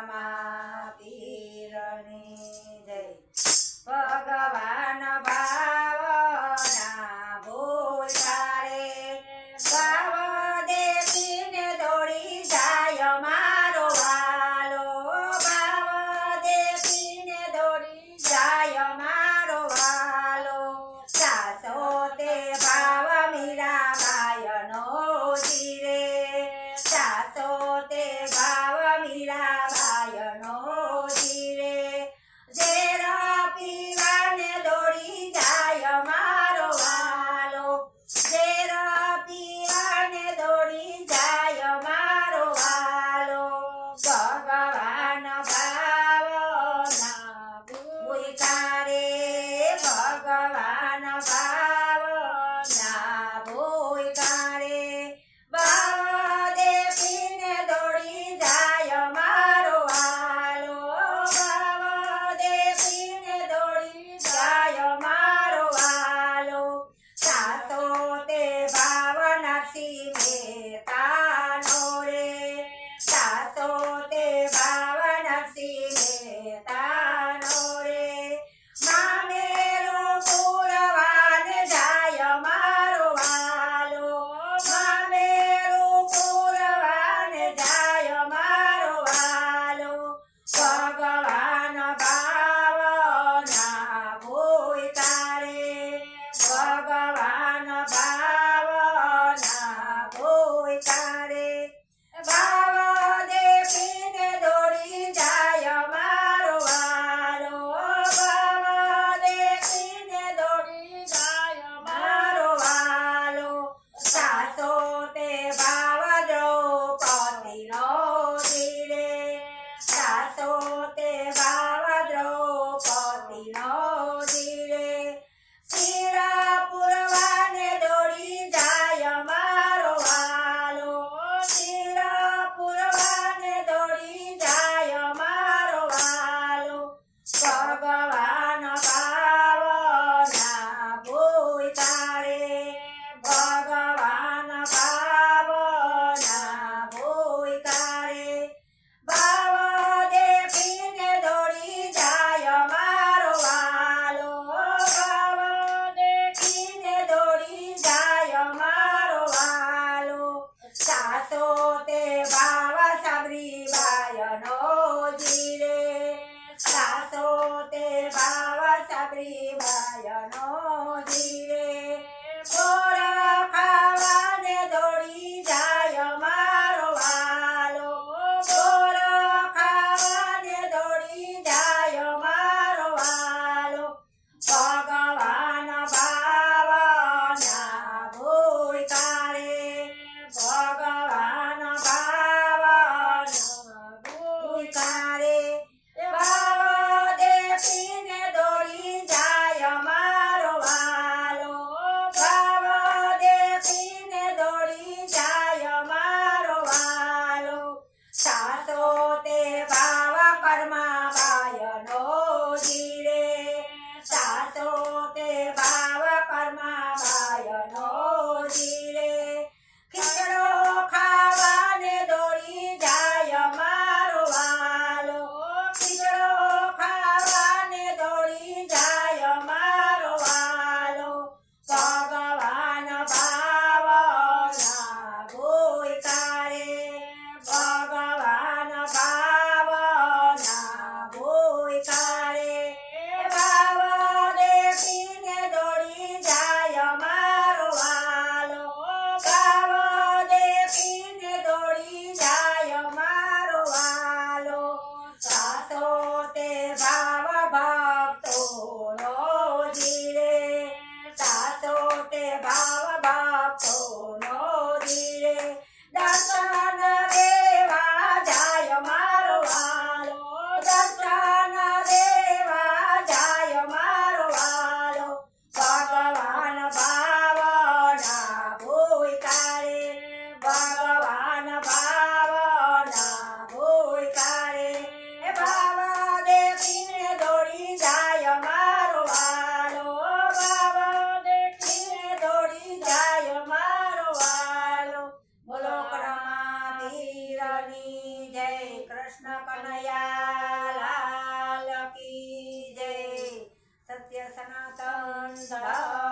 રામા પીરની જય ભગવાન ભાવના ભૂલતા રે ભાવ દેખીને દોડી જાય મારો વાલો ભાવ દેખીને દોડી જાય મારો વાલો સાસો તે ભાવ મીરાબાઈનો જીરે સાસો તે ભાવ મીરાબાઈનો જીરે ઝેરા પીવાને દોડી જાય મારો વાલો ઝેરા પીવાને દોડી જાય મારો વાલો ભગવાન ભાવના ભૂલતા રે ભગવાન ભાવના ભૂલતા રે ભાવ દેખીને દોડી જાય મારો વાલો ભાવ દેખીને દોડી જાય મારો વાલો સાસો તે ભાવ નરસિંહ મહેતાનો રે સાસો તે ભાવ નરસિંહ મહેતાનો રે મામેરું પુરવાને જાય મારો વાલો મામેરું પુરવાને જાય મારો વાલો ભગવાન ભાવના ભૂલતા રે ભગવાન ભાવના ભૂલતા રે ભાવ દેખીને દોડી જાય મારો વાલો ભાવ દેખીને દોડી જાય મારો વાલો સાસો તે ભાવ દ્રૌપદીનો જીરે સાસો તે ભાવ દ્રૌપદીનો જીરે શિરા પુરવાને દોડી જાય મારો વાલો શિરા પુરવાને દોડી જાય મારો વાલો ભગવાન ભાવના ભૂલતા રે ભગવાન ભાવના ભૂલતા રે ભાવ દેખીને દોડી જાય મારો વાલો ભાવ દેખીને દોડી જાય મારો વાલો સાસો તે ભાવ સાબરીબાઈનો જીરે સાસો તે ભાવ સાબરીબાઈનો જીરે બોર ખાવાને દોડી જાય મારો વાલો બોર ખાવાને દોડી જાય મારો વાલો ભગવાન ભાવના ભૂલતા રે ભગવાન ભાવના ભૂલતા રે ભાવ દેખીને દોડી જાય મારો વાલો ભાવ દેખીને દોડી જાય મારો વાલો સાસો તે ભાવ પરમાબાઈનો જીરે સાસો તે ભાવ પરમાબાઈનો જીરે ખીચડો ખાવાને દોડી જાય મારો વાલો ખીચડો ખાવાને દોડી જાય મારો વાલો ભગવાન ભાવના ભૂલતા રે ભગવાન ભાવના ભૂલતા રે ભાવ દેખીને દોડી જાય મારો વાલો ભાવ દેખીને દોડી જાય મારો વાલો સાસો તે ભાવ ભક્તોનો જીરે સાસો તે ભાવ ભક્તોનો જીરે દર્શન દેવા જાય કૃષ્ણ કનૈયા લાલ કી જય. સત્ય સનાતન ધર્મ